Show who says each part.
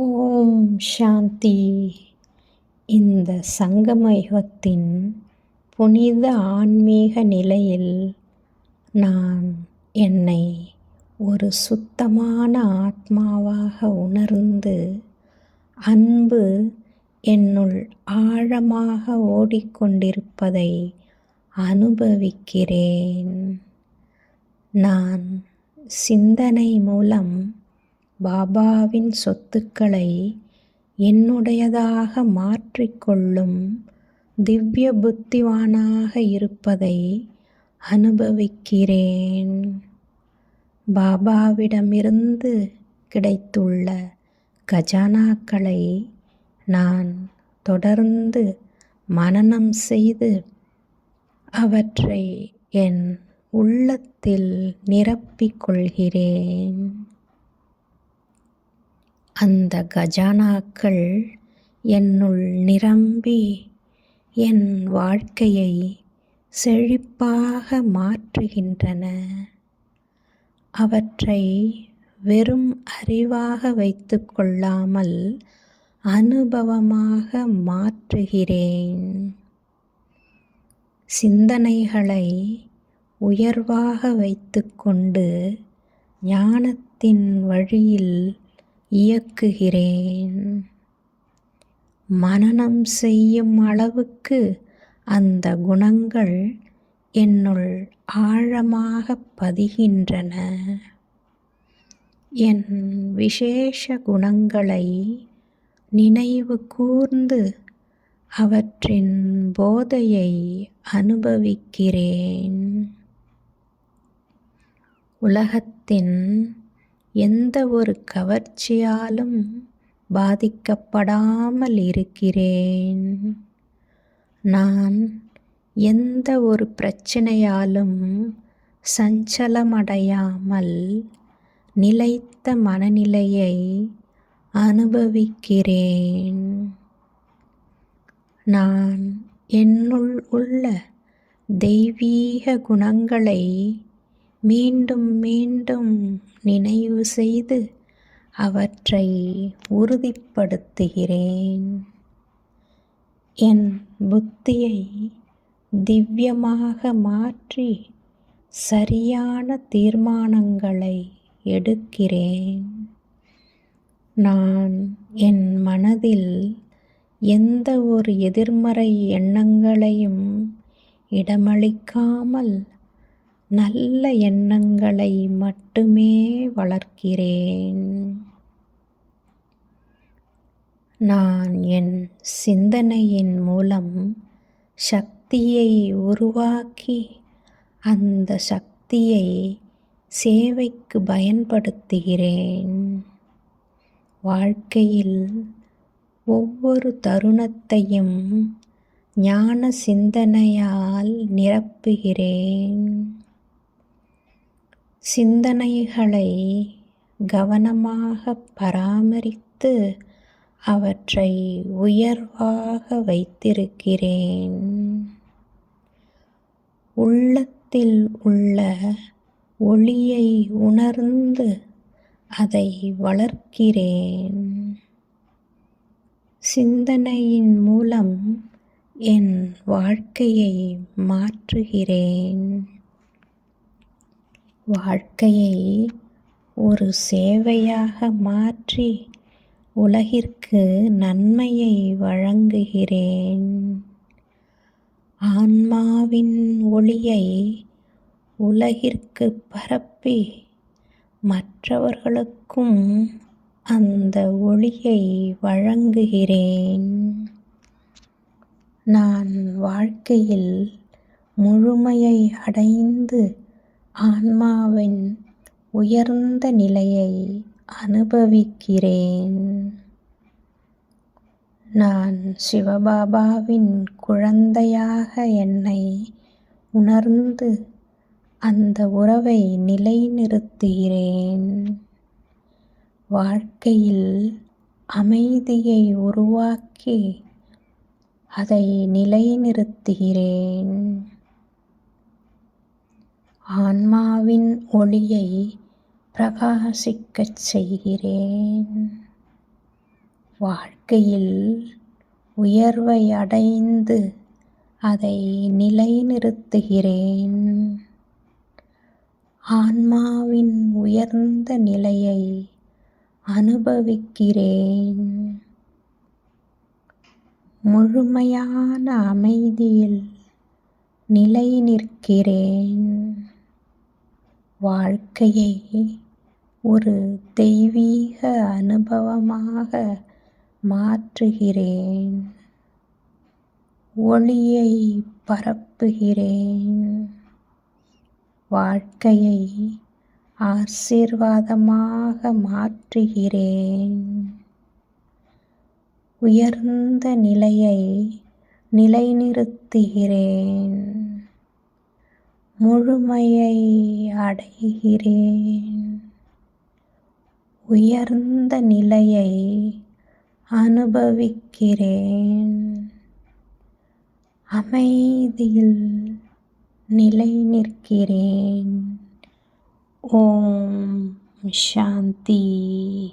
Speaker 1: ஓம் சாந்தி. இந்த சங்கம யுகத்தின் புனித ஆன்மீக நிலையில் நான் என்னை ஒரு சுத்தமான ஆத்மாவாக உணர்ந்து அன்பு என்னுள் ஆழமாக ஓடிக்கொண்டிருப்பதை அனுபவிக்கிறேன். நான் சிந்தனை மூலம் பாபாவின் சொத்துக்களை என்னுடையதாக மாற்றிக்கொள்ளும் திவ்ய புத்திவானாக இருப்பதை அனுபவிக்கிறேன். பாபாவிடமிருந்து கிடைத்துள்ள கஜானாக்களை நான் தொடர்ந்து மனனம் செய்து அவற்றை என் உள்ளத்தில் நிரப்பிக் கொள்கிறேன். அந்த கஜானாக்கள் என்னுள் நிரம்பி என் வாழ்க்கையை செழிப்பாக மாற்றுகின்றன. அவற்றை வெறும் அறிவாக வைத்து கொள்ளாமல் அனுபவமாக மாற்றுகிறேன். சிந்தனைகளை உயர்வாக வைத்துக்கொண்டு ஞானத்தின் வழியில் இயக்குகிறேன். மனனம் செய்யும் அளவுக்கு அந்த குணங்கள் என்னுள் ஆழமாக பதிகின்றன. என் விசேஷ குணங்களை நினைவு கூர்ந்து அவற்றின் போதையை அனுபவிக்கிறேன். உலகத்தின் எந்த ஒரு கவர்ச்சியாலும் பாதிக்கப்படாமல் இருக்கிறேன். நான் எந்த ஒரு பிரச்சனையாலும் சஞ்சலமடையாமல் நிலைத்த மனநிலையை அனுபவிக்கிறேன். நான் என்னுள் உள்ள தெய்வீக குணங்களை மீண்டும் மீண்டும் நினைவு செய்து அவற்றை உறுதிப்படுத்துகிறேன். என் புத்தியை திவ்யமாக மாற்றி சரியான தீர்மானங்களை எடுக்கிறேன். நான் என் மனதில் எந்த ஒரு எதிர்மறை எண்ணங்களையும் இடமளிக்காமல் நல்ல எண்ணங்களை மட்டுமே வளர்க்கிறேன். நான் என் சிந்தனையின் மூலம் சக்தியை உருவாக்கி அந்த சக்தியை சேவைக்கு பயன்படுத்துகிறேன். வாழ்க்கையில் ஒவ்வொரு தருணத்தையும் ஞான சிந்தனையால் நிரப்புகிறேன். சிந்தனைகளை கவனமாக பராமரித்து அவற்றை உயர்வாக வைத்திருக்கிறேன். உள்ளத்தில் உள்ள ஒளியை உணர்ந்து அதை வளர்க்கிறேன். சிந்தனையின் மூலம் என் வாழ்க்கையை மாற்றுகிறேன். வாழ்க்கையை ஒரு சேவையாக மாற்றி உலகிற்கு நன்மையை வழங்குகிறேன். ஆன்மாவின் ஒளியை உலகிற்கு பரப்பி மற்றவர்களுக்கும் அந்த ஒளியை வழங்குகிறேன். நான் வாழ்க்கையில் முழுமையை அடைந்து ஆன்மாவின் உயர்ந்த நிலையை அனுபவிக்கிறேன். நான் சிவபாபாவின் குழந்தையாக என்னை உணர்ந்து அந்த உறவை நிலைநிறுத்துகிறேன். வாழ்க்கையில் அமைதியை உருவாக்கி அதை நிலைநிறுத்துகிறேன். ஆன்மாவின் ஒளியை பிரகாசிக்கச் செய்கிறேன். வாழ்க்கையில் உயர்வை அடைந்து அதை நிலைநிறுத்துகிறேன். ஆன்மாவின் உயர்ந்த நிலையை அனுபவிக்கிறேன். முழுமையான அமைதியில் நிலை நிற்கிறேன். வாழ்க்கையை ஒரு தெய்வீக அனுபவமாக மாற்றுகிறேன். ஒளியை பரப்புகிறேன். வாழ்க்கையை ஆசீர்வாதமாக மாற்றுகிறேன். உயர்ந்த நிலையை நிலைநிறுத்துகிறேன். முழுமையை அடைகிறேன். உயர்ந்த நிலையை அனுபவிக்கிறேன். அமைதியில் நிலை நிற்கிறேன். ஓம் சாந்தி.